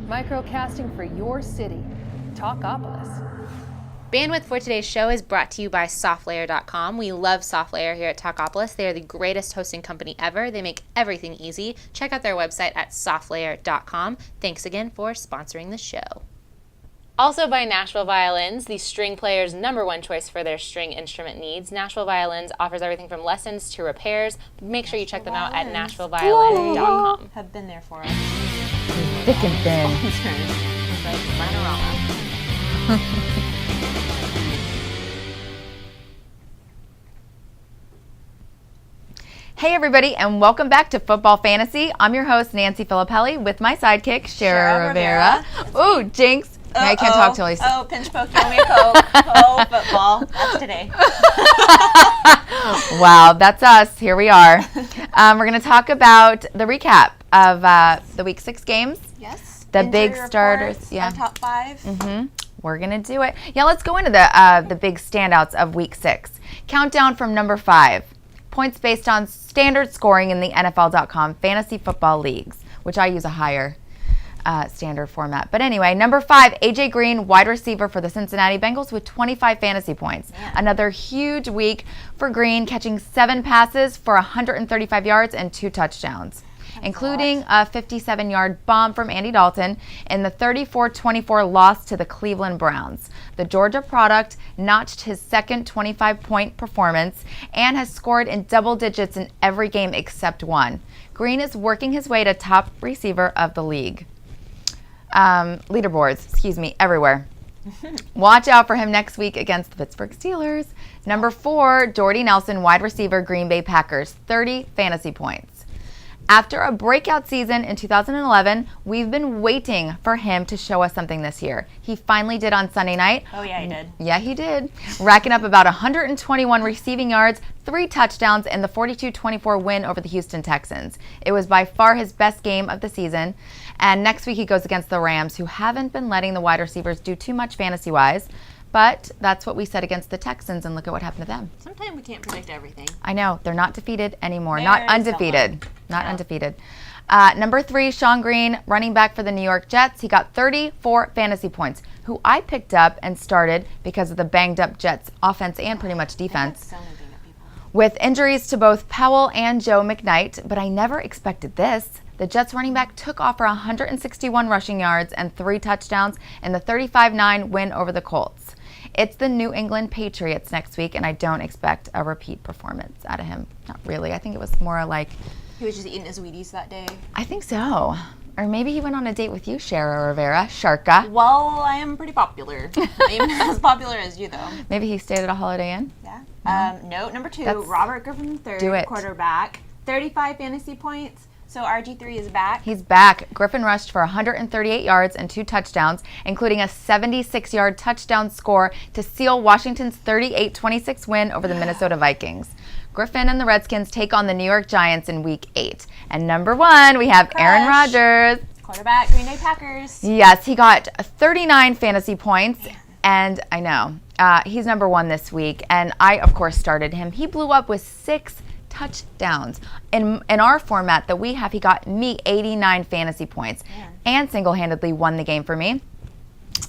Microcasting for your city. Talkapolis. Bandwidth for today's show is brought to you by SoftLayer.com. We love SoftLayer here at Talkapolis. They are the greatest hosting company ever. They make everything easy. Check out their website at SoftLayer.com. Thanks again for sponsoring the show. Also by Nashville Violins, the string player's #1 choice for their string instrument needs. Nashville Violins offers everything from lessons to repairs. Make sure you check them out at NashvilleViolin.com. Have been there for us. Thick and thin. It's like Panorama. Hey everybody, and welcome back to Football Fantasy. I'm your host, Nancy Filippelli, with my sidekick, SHARRA Rivera. Ooh, jinx. I can't talk till he's... Oh, pinch poke, you owe me a Coke. Oh, football. That's today. Wow, that's us. Here we are. We're going to talk about the recap of the Week 6 games. Yes. The Injury big starters. reports, Yeah. our top 5. Mm-hmm. We're going to do it. Yeah, let's go into the big standouts of Week 6. Countdown from number 5. Points based on standard scoring in the NFL.com Fantasy Football Leagues, which I use a higher standard format. But anyway, number 5, A.J. Green, wide receiver for the Cincinnati Bengals with 25 fantasy points. Yeah. Another huge week for Green, catching 7 passes for 135 yards and 2 touchdowns. Including a 57-yard bomb from Andy Dalton in the 34-24 loss to the Cleveland Browns. The Georgia product notched his second 25-point performance and has scored in double digits in every game except one. Green is working his way to top receiver of the league. Leaderboards, everywhere. Watch out for him next week against the Pittsburgh Steelers. Number 4, Jordy Nelson, wide receiver, Green Bay Packers, 30 fantasy points. After a breakout season in 2011, we've been waiting for him to show us something this year. He finally did on Sunday night. Oh, yeah, he did. Yeah, he did. Racking up about 121 receiving yards, 3 touchdowns, and the 42-24 win over the Houston Texans. It was by far his best game of the season. And next week he goes against the Rams, who haven't been letting the wide receivers do too much fantasy-wise. But that's what we said against the Texans, and look at what happened to them. Sometimes we can't predict everything. I know. They're not defeated anymore. Very Not undefeated. Not undefeated. Number 3, Sean Green, running back for the New York Jets. He got 34 fantasy points, who I picked up and started because of the banged-up Jets offense and pretty much defense. So many banged-up people. With injuries to both Powell and Joe McKnight, but I never expected this. The Jets running back took off for 161 rushing yards and 3 touchdowns in the 35-9 win over the Colts. It's the New England Patriots next week, and I don't expect a repeat performance out of him. Not really. I think it was more like... He was just eating his Wheaties that day. I think so. Or maybe he went on a date with you, SHARRA Rivera. Sharka. Well, I am pretty popular. Maybe not as popular as you, though. Maybe he stayed at a Holiday Inn? Yeah. No, number 2, Robert Griffin III, Do it. quarterback. 35 fantasy points. So RG3 is back. He's back. Griffin rushed for 138 yards and 2 touchdowns, including a 76-yard touchdown score to seal Washington's 38-26 win over the Minnesota Vikings. Griffin and the Redskins take on the New York Giants in Week 8. And number 1, we have Aaron Rodgers. Quarterback, Green Bay Packers. Yes, he got 39 fantasy points. And I know, he's number 1 this week. And I, of course, started him. He blew up with 6 touchdowns. In our format that we have, he got me 89 fantasy points and single-handedly won the game for me.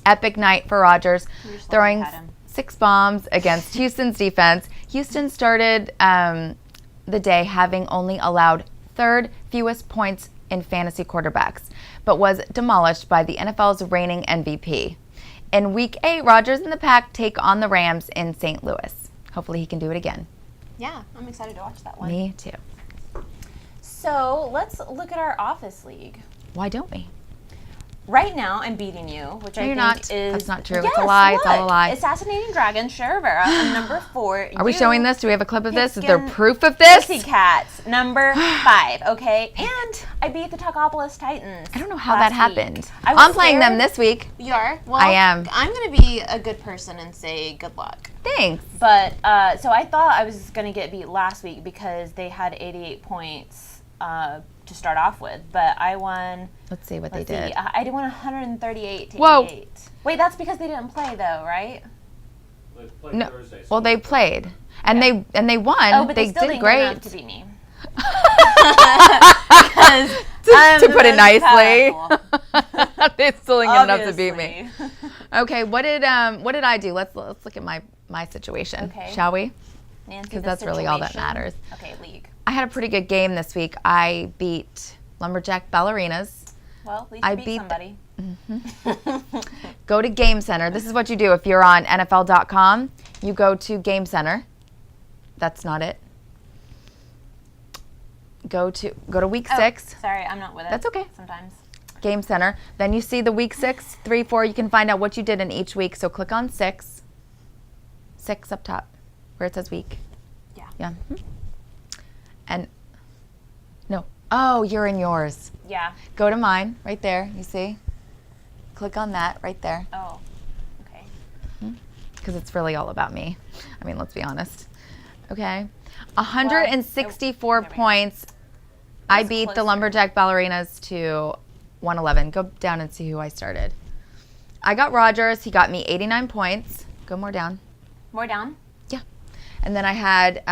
Epic night for Rodgers, throwing 6 bombs against Houston's defense. Houston started the day having only allowed 3rd fewest points in fantasy quarterbacks, but was demolished by the NFL's reigning MVP. In Week 8, Rodgers and the Pack take on the Rams in St. Louis. Hopefully he can do it again. Yeah, I'm excited to watch that one. Me too. So let's look at our office league. Why don't we? Right now, I'm beating you, which I think not. is... That's not true. Yes, It's a lie. look. It's all a lie. Assassinating Dragon, SHARRA Rivera, and number 4. Are we showing this? Do we have a clip of this? Is there Pigskin proof of this? Pussycats, number 5, okay? And I beat the Talkapolis Titans. I don't know how that last happened. week. I'm playing them this week. You are? Well, I am. I'm going to be a good person and say good luck. Thanks. But, so I thought I was going to get beat last week because they had 88 points to start off with, but I won. Let's see what they did. I won 138 to Whoa. 88. Wait, that's because they didn't play though, right? They played No. Thursday, so Well, they played, and they won. Oh, but they still did didn't great. get enough to beat me. Because to put it nicely. powerful. They're still enough to beat me. Obviously. Okay, what did I do? Let's look at my situation, Okay. shall we? Nancy, Because the that's really all that situation. matters. Okay, league. I had a pretty good game this week. I beat Lumberjack Ballerinas. Well, at least I you beat beat somebody. Go to Game Center. This is what you do if you're on NFL.com. You go to Game Center. That's not it. Go to week 6. Sorry, I'm not with it. That's okay. Sometimes. Game Center. Then you see the week 6, 3, 4. You can find out what you did in each week. So click on 6. 6 up top where it says week. Yeah. Yeah. And no. Oh, you're in yours. Yeah. Go to mine right there. You see? Click on that right there. Oh. Okay. Because it's really all about me. I mean, let's be honest. Okay. 164 there we go. points. I That's beat the closer. Lumberjack Ballerinas to 111. Go down and see who I started. I got Rogers. He got me 89 points. Go more down. More down. Yeah. And then I had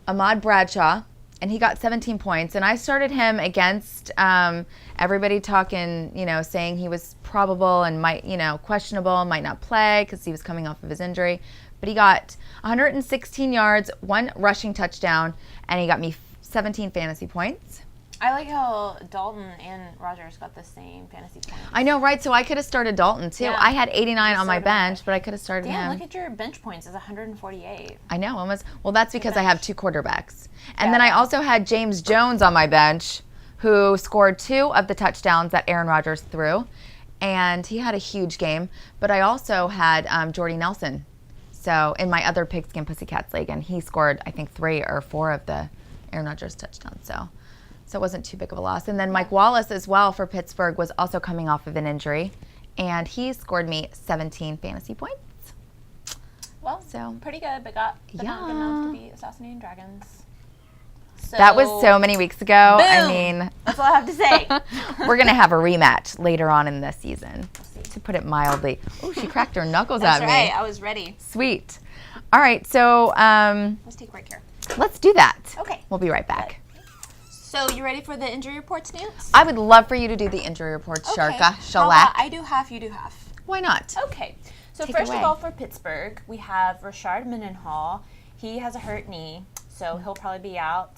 Ahmad Bradshaw, and he got 17 points. And I started him against everybody talking, saying he was probable and might, questionable, might not play because he was coming off of his injury. But he got 116 yards, 1 rushing touchdown, and he got me 17 fantasy points. I like how Dalton and Rogers got the same fantasy points. I know, right? So I could have started Dalton, too. Yeah. I had 89 on So my did I. bench, but I could have started Damn, him. look at your bench points. It's 148. I know, almost. Well, that's because I bench. have 2 quarterbacks. And Yeah. then I also had James Jones on my bench, who scored 2 of the touchdowns that Aaron Rodgers threw. And he had a huge game. But I also had Jordy Nelson. So in my other Pigskin Pussycats League, and he scored, I think, 3 or 4 of the Aaron Rodgers touchdowns. So it wasn't too big of a loss. And then Mike Wallace as well for Pittsburgh was also coming off of an injury. And he scored me 17 fantasy points. Well, So pretty good, but not good enough Yeah. to beat Assassinating Dragons. So, that was so many weeks ago. I Boom. mean, That's all I have to say. we're going to have a rematch later on in this season, to put it mildly. Oh, she cracked her knuckles That's at right. me. I was ready. Sweet. All right, so Let's take a break here. let's do that. Okay. We'll be right back. So you ready for the injury reports, Nance? I would love for you to do the injury report, Sharka. How Shellac. about I do half, you do half. Why not? Okay. So Take it first away. of all, for Pittsburgh, we have Rashard Mendenhall. He has a hurt knee, so he'll probably be out,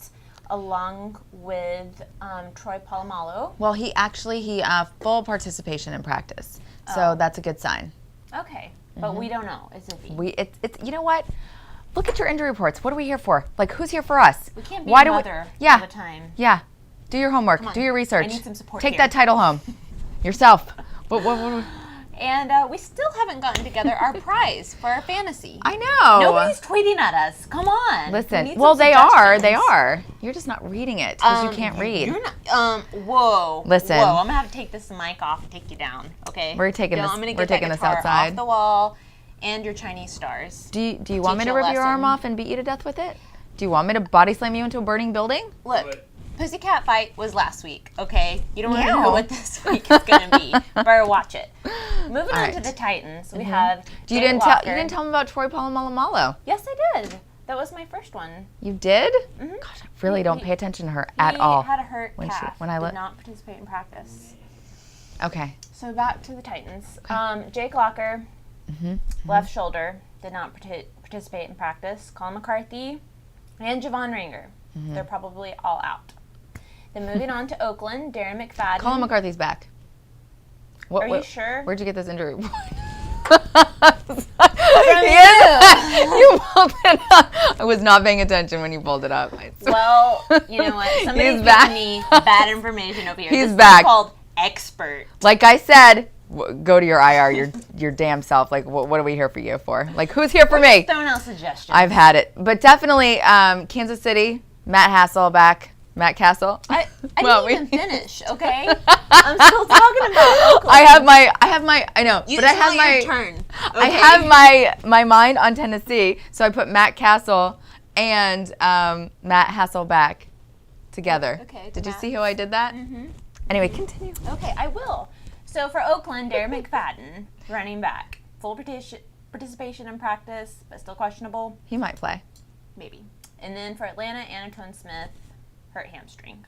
along with Troy Polamalu. Well, he full participation in practice, so Oh. that's a good sign. Okay, but we don't know. It's iffy. It's you know what? Look at your injury reports. What are we here for? Like, who's here for us? We can't be Why a do we- mother Yeah. all the time. Yeah. Do your homework. on. Do your research. I need some support Take here. that title home. Yourself. What? And we still haven't gotten together our prize for our fantasy. I know. Nobody's tweeting at us. Come on. We Listen. need Well, some they are. They suggestions. are. You're just not reading it because you can't read. You're not. Whoa. Listen. Whoa. I'm gonna have to take this mic off and take you down. Okay. We're taking Don't- this- I'm gonna we're get that taking this guitar outside. off the wall, and your Chinese stars. Do you want me Teach to you a rip your arm lesson. off and beat you to death with it? Do you want me to body slam you into a burning building? Look, Pussycat Fight was last week. Okay. You don't want to Meow. know what this week is gonna be. Better watch it. Moving All on to right. the Titans, we have. You Jake didn't Locker. tell me about Troy Polamalu. Yes, I did. That was my first one. You did? Mhm. Gosh, I really don't He- pay attention to her at He all. had a hurt when calf. when I did look. not participate in practice. Okay. So back to the Titans. Jake Locker, left shoulder, did not participate in practice. Colin McCarthy and Javon Ranger. They're probably all out. Then moving on to Oakland, Darren McFadden. Colin McCarthy's back. What, Are you sure? Where'd you get this injury report? you. You pulled it up. I was not paying attention when you pulled it up. I swear. Well, you know what? Somebody's He's back. giving me bad information over here. He's This is back. called expert. Like I said, go to your IR, your damn self. Like, what are we here for you for? Like, who's here for me? Throwing out suggestions. I've had it. But definitely Kansas City, Matt Castle back. Matt Castle. I Well, didn't we- even finish, okay? I'm still talking about Oakland. I know, You but I have tell my your turn. I okay? have my mind on Tennessee, so I put Matt Castle and Matt Hasselback together. Okay, Did you Matt. see how I did that? Mm-hmm. Anyway, continue. Okay, I will. So for Oakland, Darren McFadden, running back. Full participation in practice, but still questionable, He might play. maybe. And then for Atlanta, Anatone Smith, hurt hamstring.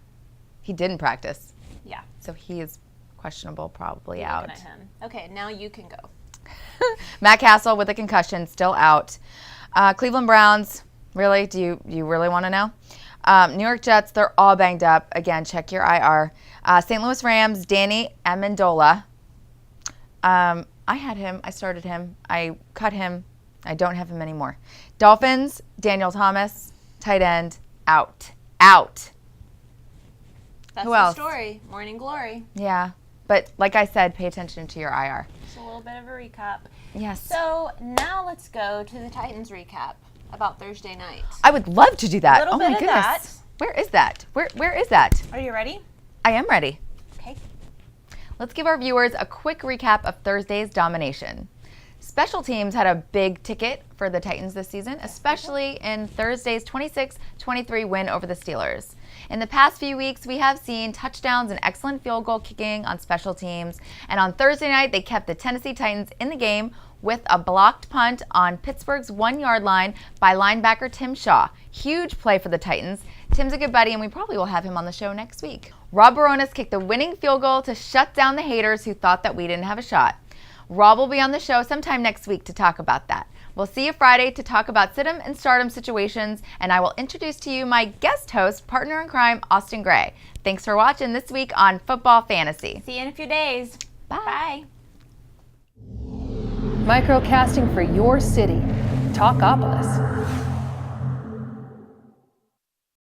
He didn't practice, Yeah. so he is questionable, probably Looking out. at him. Okay, now you can go. Matt Castle with a concussion, still out. Cleveland Browns, really? Do you really want to know? New York Jets, they're all banged up. Again, check your IR. St. Louis Rams, Danny Amendola. I had him. I started him. I cut him. I don't have him anymore. Dolphins, Daniel Thomas, tight end, out. Out. That's Who the else? story. Morning Glory. Yeah. But like I said, pay attention to your IR. Just a little bit of a recap. Yes. So now let's go to the Titans recap about Thursday night. I would love to do that. Little Oh my bit of goodness. that. Where is that? Where is that? Are you ready? I am ready. Okay. Let's give our viewers a quick recap of Thursday's domination. Special teams had a big ticket for the Titans this season, especially in Thursday's 26-23 win over the Steelers. In the past few weeks, we have seen touchdowns and excellent field goal kicking on special teams. And on Thursday night, they kept the Tennessee Titans in the game with a blocked punt on Pittsburgh's 1-yard line by linebacker Tim Shaw. Huge play for the Titans. Tim's a good buddy, and we probably will have him on the show next week. Rob Baronis kicked the winning field goal to shut down the haters who thought that we didn't have a shot. Rob will be on the show sometime next week to talk about that. We'll see you Friday to talk about sit-'em and stardom situations, and I will introduce to you my guest host, partner in crime, Austin Gray. Thanks for watching this week on Football Fantasy. See you in a few days. Bye. Bye. Microcasting for your city. Talkapolis.